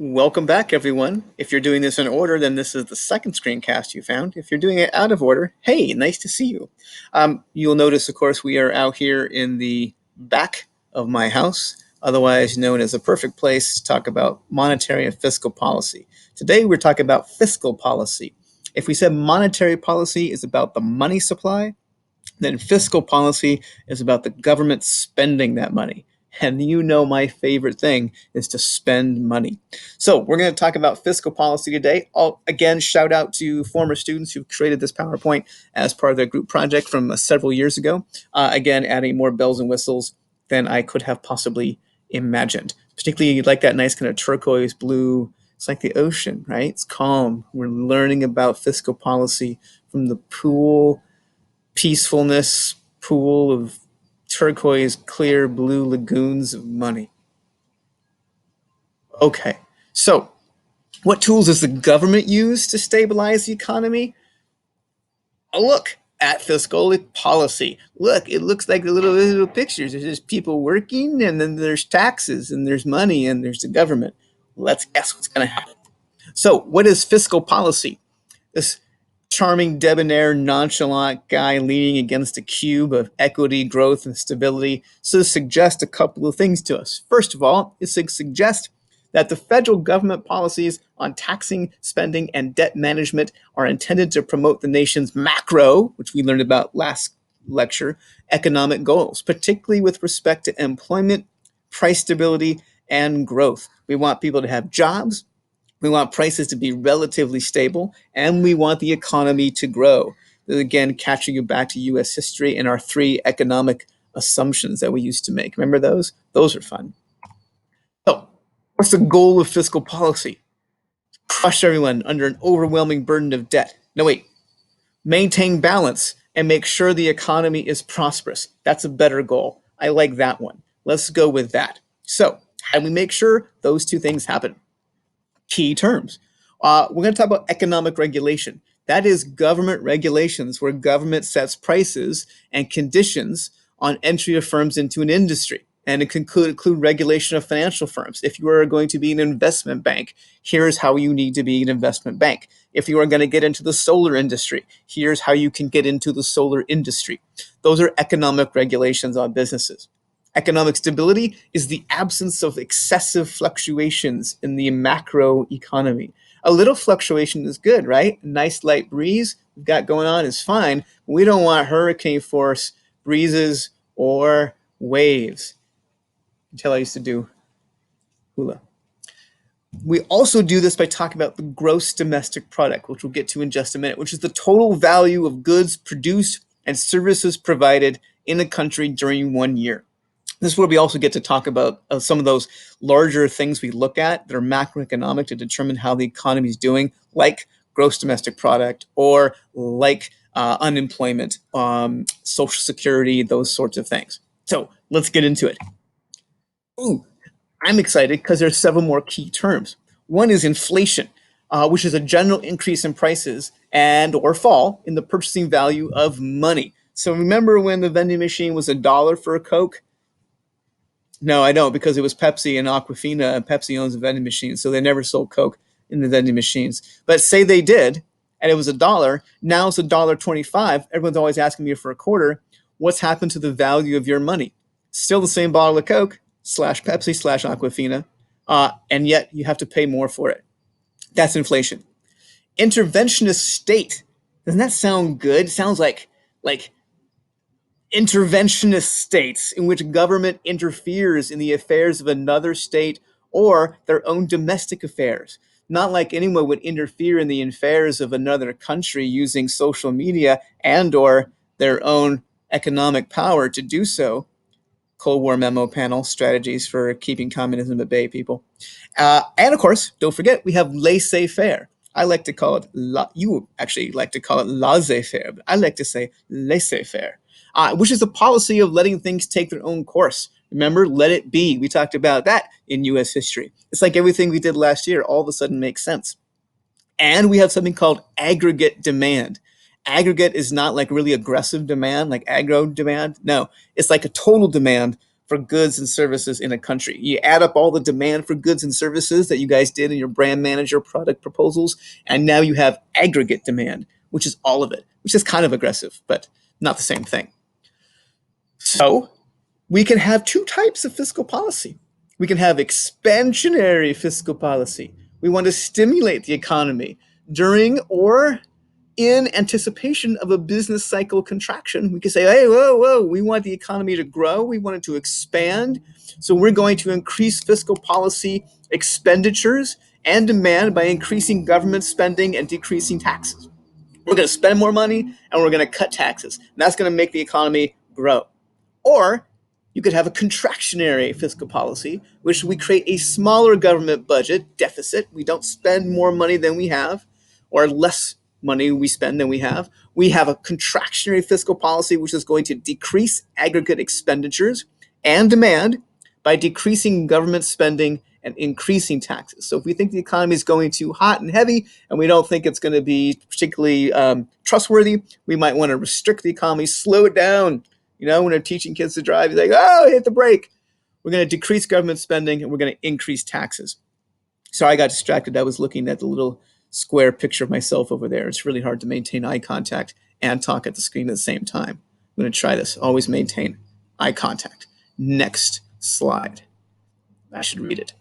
Welcome back, everyone. If you're doing this in order, then this is the second screencast you found. If you're doing it out of order, hey, nice to see you. You'll notice, of course, we are out here in the back of my house, otherwise known as a perfect place to talk about monetary and fiscal policy. Today, we're talking about fiscal policy. If we said monetary policy is about the money supply, then fiscal policy is about the government spending that money. And you know my favorite thing is to spend money. So we're going to talk about fiscal policy today. I'll again shout out to former students who created this PowerPoint as part of their group project from several years ago. Again, adding more bells and whistles than I could have possibly imagined. Particularly like that nice kind of turquoise blue. It's like the ocean, right? It's calm. We're learning about fiscal policy from the pool peacefulness pool of turquoise clear blue lagoons of money. Okay, so what tools does the government use to stabilize the economy? A look at fiscal policy. Look, it looks like the little pictures. There's just people working, and then there's taxes, and there's money, and there's the government. Let's guess what's going to happen. So, what is fiscal policy? This charming, debonair, nonchalant guy leaning against a cube of equity, growth, and stability suggests a couple of things to us. First of all, it suggests that the federal government policies on taxing, spending, and debt management are intended to promote the nation's macro, which we learned about last lecture, economic goals, particularly with respect to employment, price stability, and growth. We want people to have jobs. We want prices to be relatively stable, and we want the economy to grow. Again, catching you back to US history and our three economic assumptions that we used to make. Remember those? Those are fun. So, what's the goal of fiscal policy? Crush everyone under an overwhelming burden of debt. No, wait. Maintain balance and make sure the economy is prosperous. That's a better goal. I like that one. Let's go with that. So, how do we make sure those two things happen? Key terms. We're going to talk about economic regulation. That is government regulations where government sets prices and conditions on entry of firms into an industry. And it can include regulation of financial firms. If you are going to be an investment bank, here's how you need to be an investment bank. If you are going to get into the solar industry, here's how you can get into the solar industry. Those are economic regulations on businesses. Economic stability is the absence of excessive fluctuations in the macro economy. A little fluctuation is good, right? A nice light breeze we've got going on is fine. We don't want hurricane force breezes or waves. Until I used to do hula. We also do this by talking about the gross domestic product, which we'll get to in just a minute, which is the total value of goods produced and services provided in a country during 1 year. This is where we also get to talk about some of those larger things we look at that are macroeconomic to determine how the economy is doing, like gross domestic product or like unemployment, social security, those sorts of things. So let's get into it. Ooh, I'm excited because there's several more key terms. One is inflation, which is a general increase in prices and or fall in the purchasing value of money. So remember when the vending machine was $1 for a Coke? No, I don't, because it was Pepsi and Aquafina, and Pepsi owns the vending machine, so they never sold Coke in the vending machines. But say they did, and it was $1. Now it's $1.25. Everyone's always asking me for a quarter. What's happened to the value of your money? Still the same bottle of Coke slash Pepsi slash Aquafina, and yet you have to pay more for it. That's inflation. Interventionist state. Doesn't that sound good? It sounds like interventionist states in which government interferes in the affairs of another state or their own domestic affairs. Not like anyone would interfere in the affairs of another country using social media and or their own economic power to do so. Cold War memo panel, strategies for keeping communism at bay, people. And of course, don't forget, we have laissez-faire. I like to call it, you actually like to call it laissez-faire, but I like to say laissez-faire, which is a policy of letting things take their own course. Remember, let it be. We talked about that in US history. It's like everything we did last year all of a sudden makes sense. And we have something called aggregate demand. Aggregate is not like really aggressive demand, like aggro demand. No, it's like a total demand for goods and services in a country. You add up all the demand for goods and services that you guys did in your brand manager product proposals, and now you have aggregate demand, which is all of it, which is kind of aggressive, but not the same thing. So we can have two types of fiscal policy. We can have expansionary fiscal policy. We want to stimulate the economy during or in anticipation of a business cycle contraction. We can say, hey, whoa, we want the economy to grow. We want it to expand. So we're going to increase fiscal policy expenditures and demand by increasing government spending and decreasing taxes. We're going to spend more money and we're going to cut taxes. And that's going to make the economy grow. Or you could have a contractionary fiscal policy, which we create a smaller government budget deficit. We don't spend more money than we have, or less money we spend than we have. We have a contractionary fiscal policy, which is going to decrease aggregate expenditures and demand by decreasing government spending and increasing taxes. So if we think the economy is going too hot and heavy, and we don't think it's going to be particularly trustworthy, we might want to restrict the economy, slow it down. You know, when they're teaching kids to drive, you're like, oh, hit the brake. We're going to decrease government spending and we're going to increase taxes. Sorry, I got distracted. I was looking at the little square picture of myself over there. It's really hard to maintain eye contact and talk at the screen at the same time. I'm going to try this. Always maintain eye contact. Next slide. I should read it.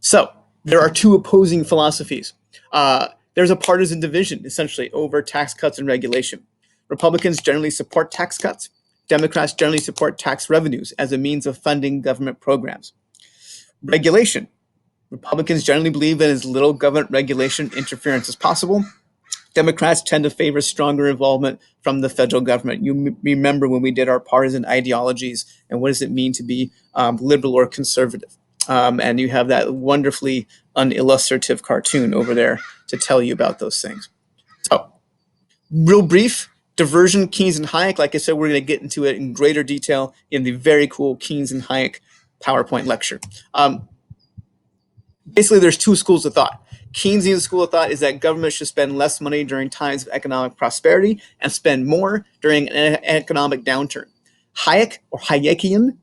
So there are two opposing philosophies. There's a partisan division, essentially, over tax cuts and regulation. Republicans generally support tax cuts. Democrats generally support tax revenues as a means of funding government programs. Regulation. Republicans generally believe that as little government regulation interference as possible. Democrats tend to favor stronger involvement from the federal government. You remember when we did our partisan ideologies and what does it mean to be liberal or conservative. And you have that wonderfully unillustrative cartoon over there to tell you about those things. So, real brief, diversion, Keynes and Hayek. Like I said, we're going to get into it in greater detail in the very cool Keynes and Hayek PowerPoint lecture. Basically, there's two schools of thought. Keynesian school of thought is that government should spend less money during times of economic prosperity and spend more during an economic downturn. Hayek, or Hayekian,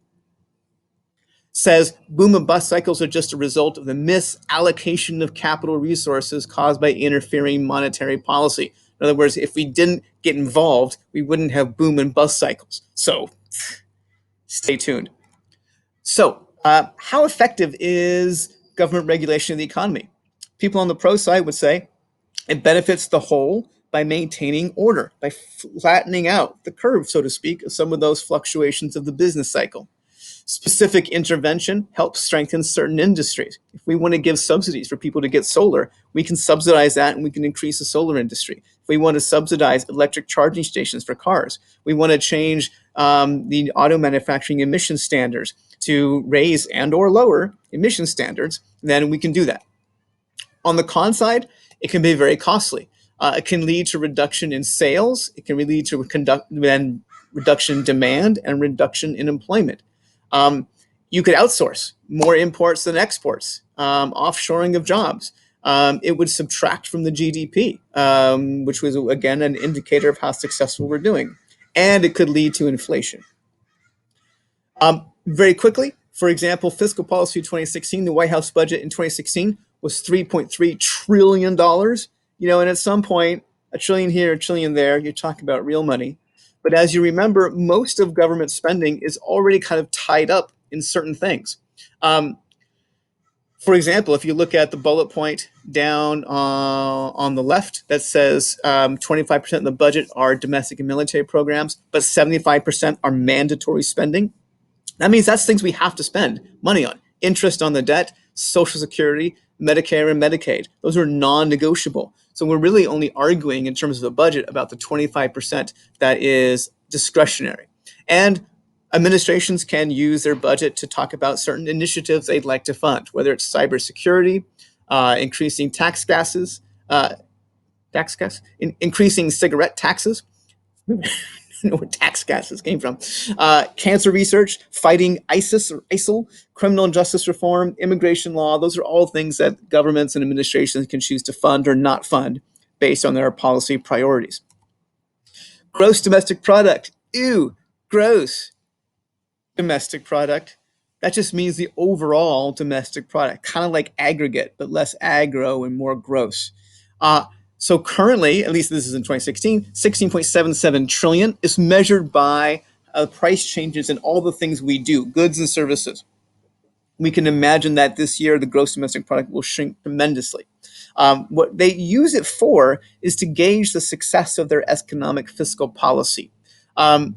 says boom and bust cycles are just a result of the misallocation of capital resources caused by interfering monetary policy. In other words, if we didn't get involved, we wouldn't have boom and bust cycles. So stay tuned. So how effective is government regulation of the economy? People on the pro side would say it benefits the whole by maintaining order, by flattening out the curve, so to speak, of some of those fluctuations of the business cycle. Specific intervention helps strengthen certain industries. If we want to give subsidies for people to get solar, we can subsidize that and we can increase the solar industry. If we want to subsidize electric charging stations for cars, we want to change the auto manufacturing emission standards to raise and or lower emission standards, then we can do that. On the con side, it can be very costly. It can lead to reduction in sales. It can lead to reduction in demand and reduction in employment. You could outsource more imports than exports, offshoring of jobs. It would subtract from the GDP, which was, again, an indicator of how successful we're doing. And it could lead to inflation. Very quickly, for example, fiscal policy 2016, the White House budget in 2016 was $3.3 trillion. You know, and at some point, a trillion here, a trillion there, you're talking about real money. But as you remember, most of government spending is already kind of tied up in certain things. For example, if you look at the bullet point down on the left that says 25% of the budget are domestic and military programs, but 75% are mandatory spending. That means that's things we have to spend money on. Interest on the debt, Social Security, Medicare, and Medicaid. Those are non-negotiable. So we're really only arguing in terms of the budget about the 25% that is discretionary. And administrations can use their budget to talk about certain initiatives they'd like to fund, whether it's cybersecurity, increasing increasing cigarette taxes. Know where tax gases came from. Cancer research, fighting ISIS or ISIL, criminal justice reform, immigration law. Those are all things that governments and administrations can choose to fund or not fund based on their policy priorities. Gross domestic product. Ew, gross domestic product. That just means the overall domestic product, kind of like aggregate, but less aggro and more gross. Uh, so currently, at least this is in 2016, 16.77 trillion is measured by price changes in all the things we do, goods and services. We can imagine that this year the gross domestic product will shrink tremendously. What they use it for is to gauge the success of their economic fiscal policy. Um,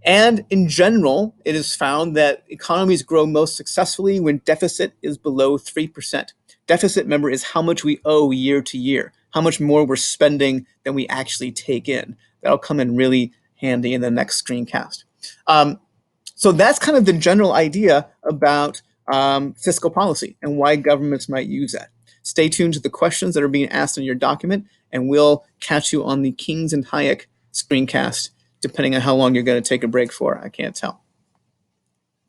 and in general, it is found that economies grow most successfully when deficit is below 3%. Deficit, remember, is how much we owe year to year, how much more we're spending than we actually take in. That'll come in really handy in the next screencast. So that's kind of the general idea about fiscal policy and why governments might use that. Stay tuned to the questions that are being asked in your document, and we'll catch you on the Keynes and Hayek screencast, depending on how long you're going to take a break for. I can't tell.